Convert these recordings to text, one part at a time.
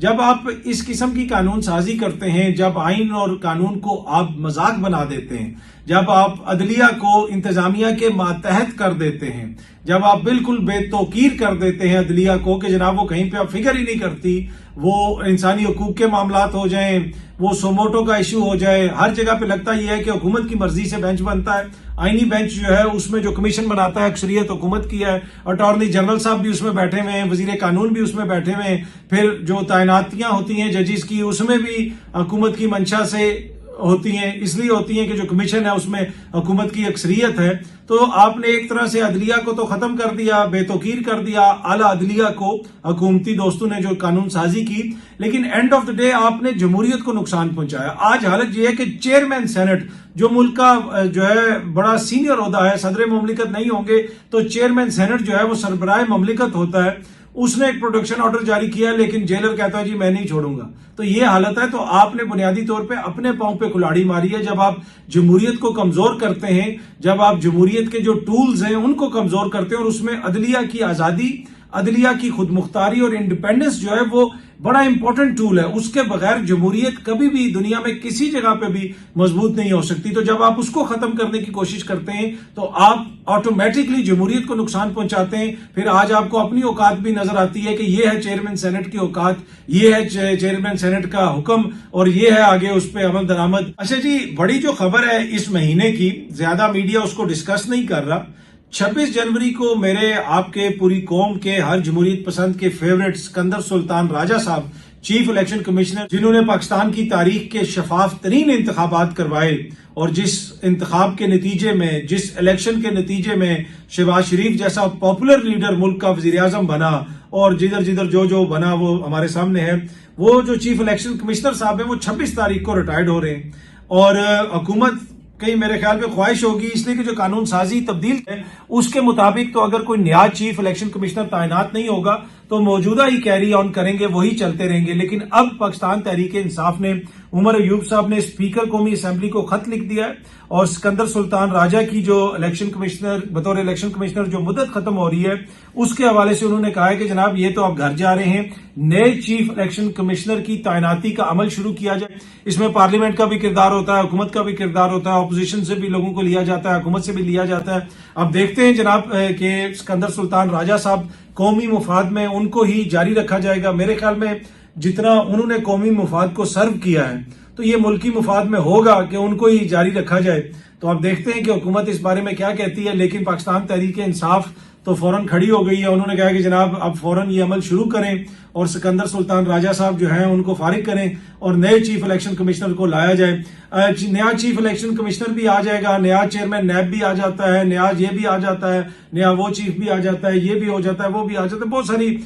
جب آپ اس قسم کی قانون سازی کرتے ہیں، جب آئین اور قانون کو آپ مذاق بنا دیتے ہیں، جب آپ عدلیہ کو انتظامیہ کے ماتحت کر دیتے ہیں، جب آپ بالکل بے توقیر کر دیتے ہیں عدلیہ کو کہ جناب وہ کہیں پہ آپ فکر ہی نہیں کرتی، وہ انسانی حقوق کے معاملات ہو جائیں، وہ سوموٹو کا ایشو ہو جائے، ہر جگہ پہ لگتا یہ ہے کہ حکومت کی مرضی سے بینچ بنتا ہے. آئینی بینچ جو ہے اس میں جو کمیشن بناتا ہے اکثریت حکومت کی ہے، اٹارنی جنرل صاحب بھی اس میں بیٹھے ہوئے ہیں، وزیر قانون بھی اس میں بیٹھے ہوئے ہیں، پھر جو تعیناتیاں ہوتی ہیں ججز کی اس میں بھی حکومت کی منشا سے ہوتی ہیں، اس لیے ہوتی ہیں کہ جو کمیشن ہے اس میں حکومت کی اکثریت ہے. تو آپ نے ایک طرح سے عدلیہ کو تو ختم کر دیا، بے توقیر کر دیا اعلیٰ عدلیہ کو، حکومتی دوستوں نے جو قانون سازی کی، لیکن اینڈ آف دا ڈے آپ نے جمہوریت کو نقصان پہنچایا. آج حالت یہ ہے کہ چیئرمین سینٹ جو ملک کا جو ہے بڑا سینئر عہدہ ہے، صدر مملکت نہیں ہوں گے تو چیئرمین سینٹ جو ہے وہ سربراہ مملکت ہوتا ہے، اس نے ایک پروٹیکشن آرڈر جاری کیا لیکن جیلر کہتا ہے جی میں نہیں چھوڑوں گا. تو یہ حالت ہے. تو آپ نے بنیادی طور پہ اپنے پاؤں پہ کلاڑی ماری ہے. جب آپ جمہوریت کو کمزور کرتے ہیں، جب آپ جمہوریت کے جو ٹولز ہیں ان کو کمزور کرتے ہیں، اور اس میں عدلیہ کی آزادی، عدلیہ کی خود مختاری اور انڈیپینڈنس جو ہے وہ بڑا امپورٹنٹ ٹول ہے. اس کے بغیر جمہوریت کبھی بھی دنیا میں کسی جگہ پہ بھی مضبوط نہیں ہو سکتی. تو جب آپ اس کو ختم کرنے کی کوشش کرتے ہیں تو آپ آٹومیٹکلی جمہوریت کو نقصان پہنچاتے ہیں. پھر آج آپ کو اپنی اوقات بھی نظر آتی ہے کہ یہ ہے چیئرمین سینٹ کی اوقات، یہ ہے چیئرمین سینٹ کا حکم، اور یہ ہے آگے اس پہ عمل درآمد. اچھا جی، بڑی جو خبر ہے اس مہینے کی، زیادہ میڈیا اس کو ڈسکس نہیں کر رہا. 26 جنوری کو میرے آپ کے پوری قوم کے ہر جمہوریت پسند کے فیورٹ سکندر سلطان راجہ صاحب، چیف الیکشن کمشنر، جنہوں نے پاکستان کی تاریخ کے شفاف ترین انتخابات کروائے، اور جس انتخاب کے نتیجے میں، جس الیکشن کے نتیجے میں شہباز شریف جیسا پاپولر لیڈر ملک کا وزیر اعظم بنا، اور جدھر جو بنا وہ ہمارے سامنے ہے. وہ جو چیف الیکشن کمشنر صاحب ہیں وہ 26 تاریخ کو ریٹائرڈ ہو رہے ہیں، اور حکومت کہیں میرے خیال میں خواہش ہوگی اس لیے کہ جو قانون سازی تبدیل ہے اس کے مطابق تو اگر کوئی نیا چیف الیکشن کمشنر تعینات نہیں ہوگا تو موجودہ ہی کیری آن کریں گے، وہی چلتے رہیں گے. لیکن اب پاکستان تحریک انصاف نے، عمر ایوب صاحب نے اسپیکر قومی اسمبلی کو خط لکھ دیا ہے، اور سکندر سلطان راجہ کی جو الیکشن کمشنر، بطور الیکشن کمشنر جو مدت ختم ہو رہی ہے، اس کے حوالے سے انہوں نے کہا ہے کہ جناب یہ تو آپ گھر جا رہے ہیں، نئے چیف الیکشن کمشنر کی تعیناتی کا عمل شروع کیا جائے. اس میں پارلیمنٹ کا بھی کردار ہوتا ہے، حکومت کا بھی کردار ہوتا ہے، اپوزیشن سے بھی لوگوں کو لیا جاتا ہے، حکومت سے بھی لیا جاتا ہے. اب دیکھتے ہیں جناب کہ سکندر سلطان راجہ صاحب قومی مفاد میں ان کو ہی جاری رکھا جائے گا. میرے خیال میں جتنا انہوں نے قومی مفاد کو سرو کیا ہے تو یہ ملکی مفاد میں ہوگا کہ ان کو ہی جاری رکھا جائے. تو آپ دیکھتے ہیں کہ حکومت اس بارے میں کیا کہتی ہے. لیکن پاکستان تحریک انصاف تو فوراً کھڑی ہو گئی ہے. انہوں نے کہا کہ جناب اب فوراً یہ عمل شروع کریں اور سکندر سلطان راجہ صاحب جو ہیں ان کو فارغ کریں اور نئے چیف الیکشن کمشنر کو لایا جائے. نیا چیف الیکشن کمشنر بھی آ جائے گا، نیا چیئرمین نیب بھی آ جاتا ہے، نیا یہ بھی آ جاتا ہے، نیا وہ چیف بھی آ جاتا ہے، یہ بھی ہو جاتا ہے، وہ بھی آ جاتا ہے. بہت ساری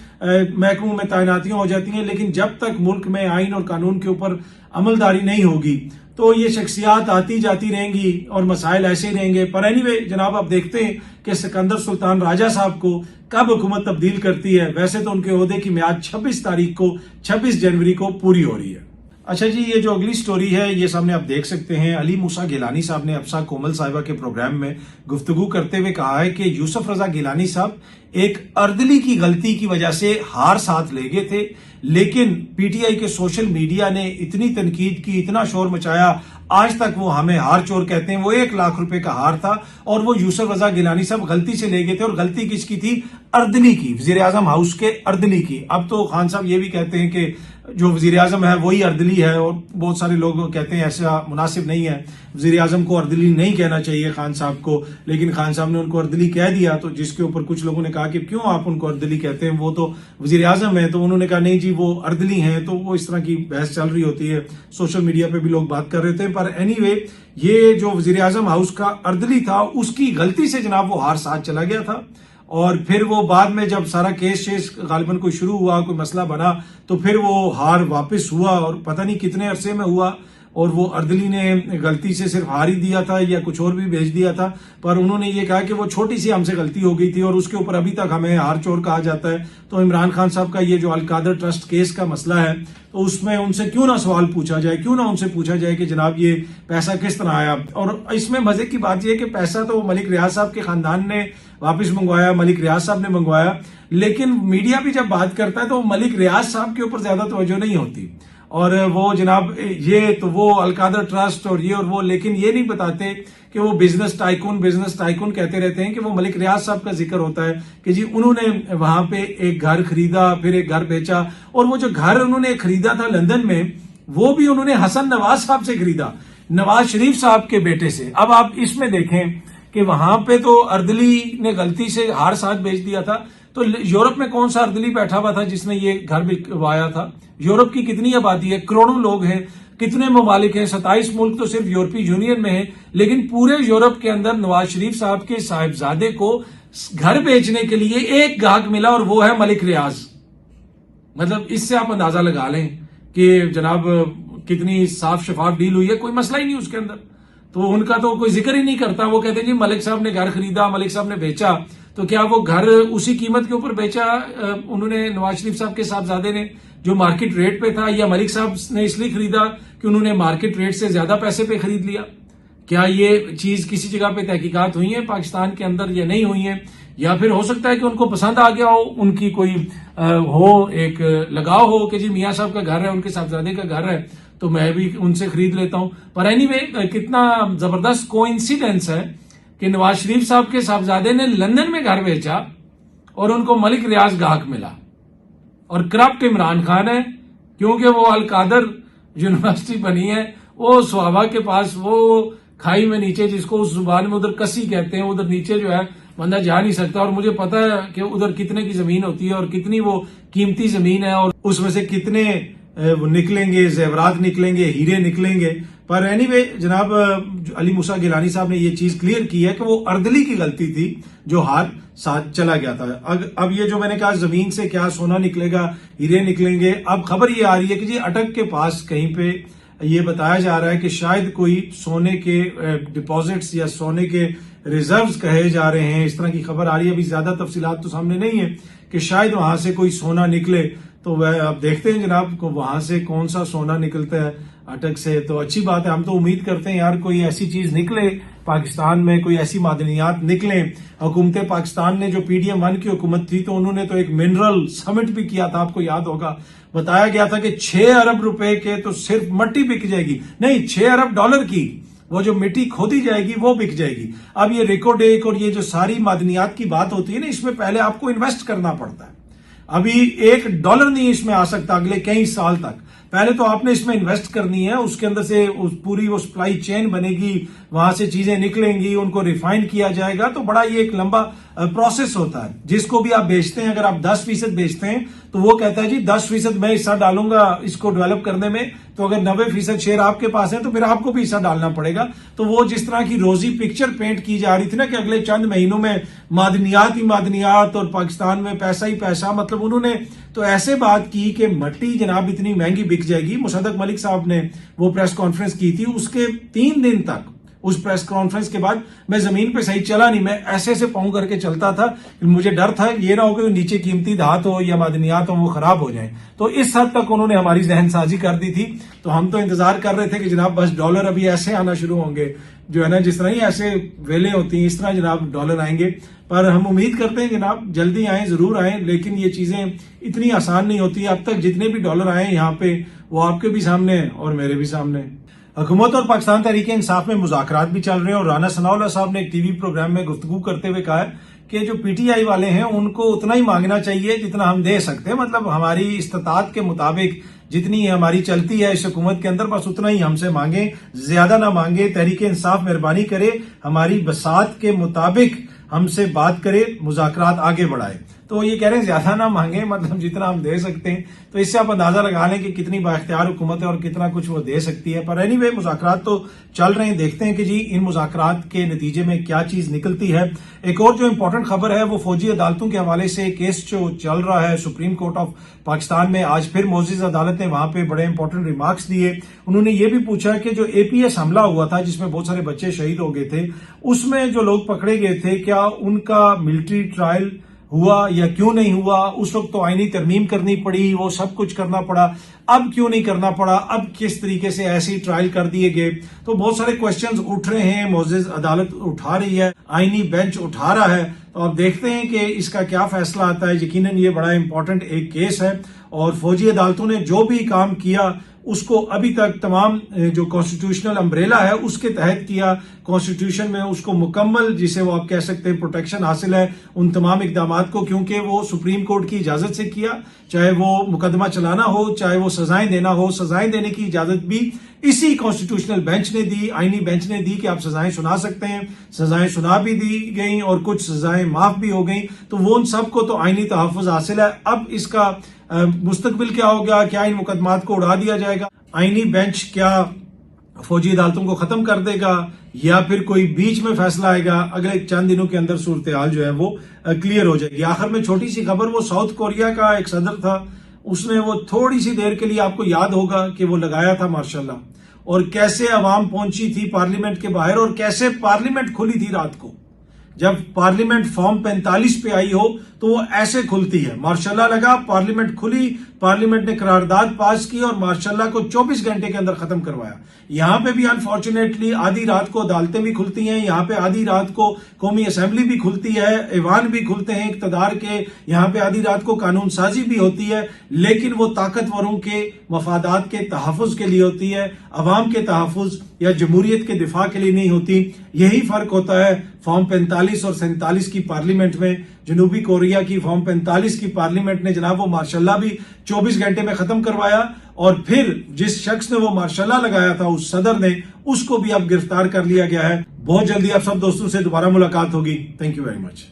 محکموں میں تعیناتیاں ہو جاتی ہیں. لیکن جب تک ملک میں آئین اور قانون کے اوپر عملداری نہیں ہوگی تو یہ شخصیات آتی جاتی رہیں گی اور مسائل ایسے ہی رہیں گے. پر اینی وے جناب آپ دیکھتے ہیں کہ سکندر سلطان راجہ صاحب کو کب حکومت تبدیل کرتی ہے. ویسے تو ان کے عہدے کی میعاد 26 تاریخ کو، 26 جنوری کو پوری ہو رہی ہے. اچھا جی، یہ جو اگلی سٹوری ہے یہ سامنے آپ دیکھ سکتے ہیں. علی موسیٰ گیلانی صاحب نے افسا کومل صاحبہ کے پروگرام میں گفتگو کرتے ہوئے کہا ہے کہ یوسف رضا گیلانی صاحب ایک اردلی کی غلطی کی وجہ سے ہار ساتھ لے گئے تھے، لیکن پی ٹی آئی کے سوشل میڈیا نے اتنی تنقید کی، اتنا شور مچایا، آج تک وہ ہمیں ہار چور کہتے ہیں. وہ 1 لاکھ روپے کا ہار تھا اور وہ یوسف رضا گیلانی صاحب غلطی سے لے گئے تھے. اور غلطی کس کی تھی؟ اردلی کی، وزیر اعظم ہاؤس کے اردلی کی. اب تو خان صاحب یہ بھی کہتے ہیں کہ جو وزیر اعظم ہے وہی اردلی ہے، اور بہت سارے لوگ کہتے ہیں ایسا مناسب نہیں ہے، وزیر اعظم کو اردلی نہیں کہنا چاہیے خان صاحب کو. لیکن خان صاحب نے ان کو اردلی کہہ دیا، تو جس کے اوپر کچھ لوگوں نے کہا کہ کیوں آپ ان کو اردلی کہتے ہیں، وہ تو وزیر اعظم ہے. تو انہوں نے کہا نہیں جی وہ اردلی ہیں. تو وہ اس طرح کی بحث چل رہی ہوتی ہے، سوشل میڈیا پہ بھی لوگ بات کر رہے تھے. پر اینی وے یہ جو وزیر اعظم ہاؤس کا اردلی تھا اس کی غلطی سے جناب وہ ہار ساتھ چلا گیا تھا. اور پھر وہ بعد میں جب سارا کیس غالباً کوئی شروع ہوا، کوئی مسئلہ بنا، تو پھر وہ ہار واپس ہوا، اور پتہ نہیں کتنے عرصے میں ہوا. اور وہ اردلی نے غلطی سے صرف ہار ہی دیا تھا یا کچھ اور بھی بھیج دیا تھا، پر انہوں نے یہ کہا کہ وہ چھوٹی سی ہم سے غلطی ہو گئی تھی اور اس کے اوپر ابھی تک ہمیں ہار چور کہا جاتا ہے۔ تو عمران خان صاحب کا یہ جو القادر ٹرسٹ کیس کا مسئلہ ہے، تو اس میں ان سے کیوں نہ سوال پوچھا جائے، کیوں نہ ان سے پوچھا جائے کہ جناب یہ پیسہ کس طرح آیا۔ اور اس میں مزے کی بات یہ ہے کہ پیسہ تو ملک ریاض صاحب کے خاندان نے واپس منگوایا، ملک ریاض صاحب نے منگوایا، لیکن میڈیا بھی جب بات کرتا ہے تو ملک ریاض صاحب کے اوپر زیادہ توجہ نہیں ہوتی، اور وہ جناب یہ تو وہ القادر ٹرسٹ اور یہ اور وہ، لیکن یہ نہیں بتاتے کہ وہ بزنس ٹائکون کہتے رہتے ہیں کہ وہ ملک ریاض صاحب کا ذکر ہوتا ہے کہ جی انہوں نے وہاں پہ ایک گھر خریدا، پھر ایک گھر بیچا، اور وہ جو گھر انہوں نے خریدا تھا لندن میں، وہ بھی انہوں نے حسن نواز صاحب سے خریدا، نواز شریف صاحب کے بیٹے سے۔ اب آپ اس میں دیکھیں کہ وہاں پہ تو اردلی نے غلطی سے ہار ساتھ بیچ دیا تھا، تو یورپ میں کون سا اردلی بیٹھا ہوا تھا جس نے یہ گھر بکوایا تھا؟ یورپ کی کتنی آبادی ہے، کروڑوں لوگ ہیں، کتنے ممالک ہیں، 27 ملک تو صرف یورپی یونین میں ہیں، لیکن پورے یورپ کے اندر نواز شریف صاحب کے صاحبزادے کو گھر بیچنے کے لیے ایک گاہک ملا، اور وہ ہے ملک ریاض۔ مطلب اس سے آپ اندازہ لگا لیں کہ جناب کتنی صاف شفاف ڈیل ہوئی ہے، کوئی مسئلہ ہی نہیں اس کے اندر۔ تو ان کا تو کوئی ذکر ہی نہیں کرتا، وہ کہتے ہیں جی ملک صاحب نے گھر خریدا، ملک صاحب نے بیچا، تو کیا وہ گھر اسی قیمت کے اوپر بیچا انہوں نے، نواز شریف صاحب کے صاحبزادے نے، جو مارکیٹ ریٹ پہ تھا، یا ملک صاحب نے اس لیے خریدا کہ انہوں نے مارکیٹ ریٹ سے زیادہ پیسے پہ خرید لیا؟ کیا یہ چیز کسی جگہ پہ تحقیقات ہوئی ہیں پاکستان کے اندر یا نہیں ہوئی ہیں؟ یا پھر ہو سکتا ہے کہ ان کو پسند آ گیا ہو، ان کی کوئی ہو ایک لگاؤ ہو کہ جی میاں صاحب کا گھر ہے، ان کے صاحبزادے کا گھر ہے، تو میں بھی ان سے خرید لیتا ہوں۔ پر اینی وے کتنا زبردست کوئنسیڈنس ہے کہ نواز شریف صاحب کے صاحبزادے نے لندن میں گھر بیچا اور ان کو ملک ریاض گاہک ملا، اور کرپٹ عمران خان ہے، کیونکہ وہ القادر یونیورسٹی بنی ہے، وہ سوابا کے پاس، وہ کھائی میں نیچے، جس کو اس زبان میں ادھر کسی کہتے ہیں، ادھر نیچے جو ہے بندہ جا نہیں سکتا، اور مجھے پتا ہے کہ ادھر کتنے کی زمین ہوتی ہے اور کتنی وہ قیمتی زمین ہے، اور اس میں سے کتنے وہ نکلیں گے، زیورات نکلیں گے، ہیرے نکلیں گے۔ پر اینی وے جناب علی موسیٰ گیلانی صاحب نے یہ چیز کلیئر کی ہے کہ وہ اردلی کی غلطی تھی جو ہاتھ ساتھ چلا گیا تھا۔ اب یہ جو میں نے کہا زمین سے کیا سونا نکلے گا، ہیرے نکلیں گے، اب خبر یہ آ رہی ہے کہ جی اٹک کے پاس کہیں پہ یہ بتایا جا رہا ہے کہ شاید کوئی سونے کے ڈپازٹس یا سونے کے ریزروز کہے جا رہے ہیں، اس طرح کی خبر آ رہی ہے، ابھی زیادہ تفصیلات تو سامنے نہیں ہے کہ شاید وہاں سے کوئی سونا نکلے۔ تو اب دیکھتے ہیں جناب کو وہاں سے کون سا سونا نکلتا ہے اٹک سے، تو اچھی بات ہے، ہم تو امید کرتے ہیں یار کوئی ایسی چیز نکلے پاکستان میں، کوئی ایسی معدنیات نکلیں۔ حکومت پاکستان نے جو PDM-1 کی حکومت تھی تو انہوں نے تو ایک منرل سمٹ بھی کیا تھا، آپ کو یاد ہوگا، بتایا گیا تھا کہ 6 ارب روپے کے تو صرف مٹی بک جائے گی، نہیں 6 ارب ڈالر کی وہ جو مٹی کھودی جائے گی وہ بک جائے گی۔ اب یہ ریکوڈیک اور یہ جو ساری معدنیات کی بات ہوتی ہے نا، اس میں پہلے آپ کو انویسٹ کرنا پڑتا ہے، ابھی $1 نہیں اس میں آ سکتا اگلے کئی سال تک، پہلے تو آپ نے اس میں انویسٹ کرنی ہے، اس کے اندر سے پوری وہ سپلائی چین بنے گی، وہاں سے چیزیں نکلیں گی، ان کو ریفائن کیا جائے گا، تو بڑا یہ ایک لمبا پروسیس ہوتا ہے۔ جس کو بھی آپ بیچتے ہیں، اگر آپ 10% بیچتے ہیں تو وہ کہتا ہے جی 10% میں حصہ ڈالوں گا اس کو ڈیولپ کرنے میں، تو اگر 90% شیئر آپ کے پاس ہے تو پھر آپ کو بھی حصہ ڈالنا پڑے گا۔ تو وہ جس طرح کی روزی پکچر پینٹ کی جا رہی تھی نا کہ اگلے چند مہینوں میں معدنیات ہی معدنیات اور پاکستان میں پیسہ ہی پیسہ، مطلب انہوں نے تو ایسے بات کی کہ مٹی جناب اتنی مہنگی بک جائے گی۔ مصدق ملک صاحب نے وہ پریس کانفرنس کی تھی، اس کے 3 دن تک، اس پریس کانفرنس کے بعد میں زمین پہ صحیح چلا نہیں، میں ایسے ایسے پاؤں کر کے چلتا تھا، مجھے ڈر تھا یہ نہ ہو کہ نیچے قیمتی دھات ہو یا معدنیات ہو وہ خراب ہو جائیں۔ تو اس حد تک انہوں نے ہماری ذہن سازی کر دی تھی، تو ہم تو انتظار کر رہے تھے کہ جناب بس ڈالر ابھی ایسے آنا شروع ہوں گے، جو ہے نا جس طرح ہی ایسے ویلے ہوتی ہیں اس طرح جناب ڈالر آئیں گے۔ پر ہم امید کرتے ہیں جناب جلدی آئیں، ضرور آئیں، لیکن یہ چیزیں اتنی آسان نہیں ہوتی۔ اب تک جتنے بھی ڈالر آئے یہاں پہ وہ آپ کے بھی سامنے ہیں اور میرے بھی سامنے ہیں۔ حکومت اور پاکستان تحریک انصاف میں مذاکرات بھی چل رہے ہیں، اور رانا ثناء اللہ صاحب نے ایک ٹی وی پروگرام میں گفتگو کرتے ہوئے کہا ہے کہ جو PTI والے ہیں ان کو اتنا ہی مانگنا چاہیے جتنا ہم دے سکتے ہیں، مطلب ہماری استطاعت کے مطابق جتنی ہماری چلتی ہے اس حکومت کے اندر بس اتنا ہی ہم سے مانگیں، زیادہ نہ مانگے۔ تحریک انصاف مہربانی کرے ہماری بساط کے مطابق ہم سے بات کرے، مذاکرات آگے بڑھائے۔ تو تو یہ کہہ رہے ہیں زیادہ نہ مانگے, مطلب جتنا ہم دے سکتے ہیں. تو اس سے آپ اندازہ لگا لیں کہ کتنی بااختیار حکومت ہے اور کتنا کچھ وہ دے سکتی ہے. پر اینی وے مذاکرات تو چل رہے ہیں, دیکھتے ہیں کہ جی ان مذاکرات کے نتیجے میں کیا چیز نکلتی ہے. ایک اور جو امپورٹنٹ خبر ہے وہ فوجی عدالتوں کے حوالے سے کیس جو چل رہا ہے سپریم کورٹ آف پاکستان میں. آج پھر معزز عدالت نے وہاں پہ بڑے امپورٹنٹ ریمارکس دیے. انہوں نے یہ بھی پوچھا کہ جو APS حملہ ہوا تھا جس میں بہت سارے بچے شہید ہو گئے تھے, اس میں جو لوگ پکڑے گئے تھے کیا ان کا ملٹری ٹرائل ہوا یا کیوں نہیں ہوا. اس وقت تو آئینی ترمیم کرنی پڑی, وہ سب کچھ کرنا پڑا, اب کیوں نہیں کرنا پڑا, اب کس طریقے سے ایسی ٹرائل کر دیے گئے. تو بہت سارے کوسچنز اٹھ رہے ہیں, معزز عدالت اٹھا رہی ہے, آئینی بینچ اٹھا رہا ہے. تو اب دیکھتے ہیں کہ اس کا کیا فیصلہ آتا ہے. یقیناً یہ بڑا امپورٹنٹ ایک کیس ہے اور فوجی عدالتوں نے جو بھی کام کیا اس کو ابھی تک تمام جو کانسٹیٹیوشنل امبریلا ہے اس کے تحت کیا. کانسٹیٹیوشن میں اس کو مکمل, جسے وہ آپ کہہ سکتے ہیں پروٹیکشن حاصل ہے ان تمام اقدامات کو, کیونکہ وہ سپریم کورٹ کی اجازت سے کیا. چاہے وہ مقدمہ چلانا ہو, چاہے وہ سزائیں دینا ہو, سزائیں دینے کی اجازت بھی اسی کانسٹیٹیوشنل بینچ نے دی, آئینی بینچ نے دی کہ آپ سزائیں سنا سکتے ہیں. سزائیں سنا بھی دی گئیں اور کچھ سزائیں معاف بھی ہو گئیں. تو وہ ان سب کو تو آئینی تحفظ حاصل ہے. اب اس کا مستقبل کیا ہوگا, کیا ان مقدمات کو اڑا دیا جائے گا, آئینی بینچ کیا فوجی عدالتوں کو ختم کر دے گا یا پھر کوئی بیچ میں فیصلہ آئے گا, اگلے چند دنوں کے اندر صورتحال جو ہے وہ کلیئر ہو جائے گی. آخر میں چھوٹی سی خبر, وہ ساؤتھ کوریا کا ایک صدر تھا, اس نے وہ تھوڑی سی دیر کے لیے, آپ کو یاد ہوگا کہ وہ لگایا تھا ماشاء اللہ, اور کیسے عوام پہنچی تھی پارلیمنٹ کے باہر اور کیسے پارلیمنٹ کھلی تھی رات کو. جب پارلیمنٹ فارم 45 پہ آئی ہو تو وہ ایسے کھلتی ہے. ماشاءاللہ لگا, پارلیمنٹ کھلی, پارلیمنٹ نے قرارداد پاس کی اور ماشاءاللہ کو 24 گھنٹے کے اندر ختم کروایا. یہاں پہ بھی انفارچونیٹلی آدھی رات کو عدالتیں بھی کھلتی ہیں, یہاں پہ آدھی رات کو قومی اسمبلی بھی کھلتی ہے, ایوان بھی کھلتے ہیں اقتدار کے, یہاں پہ آدھی رات کو قانون سازی بھی ہوتی ہے, لیکن وہ طاقتوروں کے مفادات کے تحفظ کے لیے ہوتی ہے, عوام کے تحفظ یا جمہوریت کے دفاع کے لیے نہیں ہوتی. یہی فرق ہوتا ہے فارم 45 اور 47 کی پارلیمنٹ میں. جنوبی کوریا کی فارم 45 کی پارلیمنٹ نے جناب وہ مارشاءاللہ بھی 24 گھنٹے میں ختم کروایا, اور پھر جس شخص نے وہ مارشاءاللہ لگایا تھا اس صدر نے, اس کو بھی اب گرفتار کر لیا گیا ہے. بہت جلدی آپ سب دوستوں سے دوبارہ ملاقات ہوگی. Thank you very much.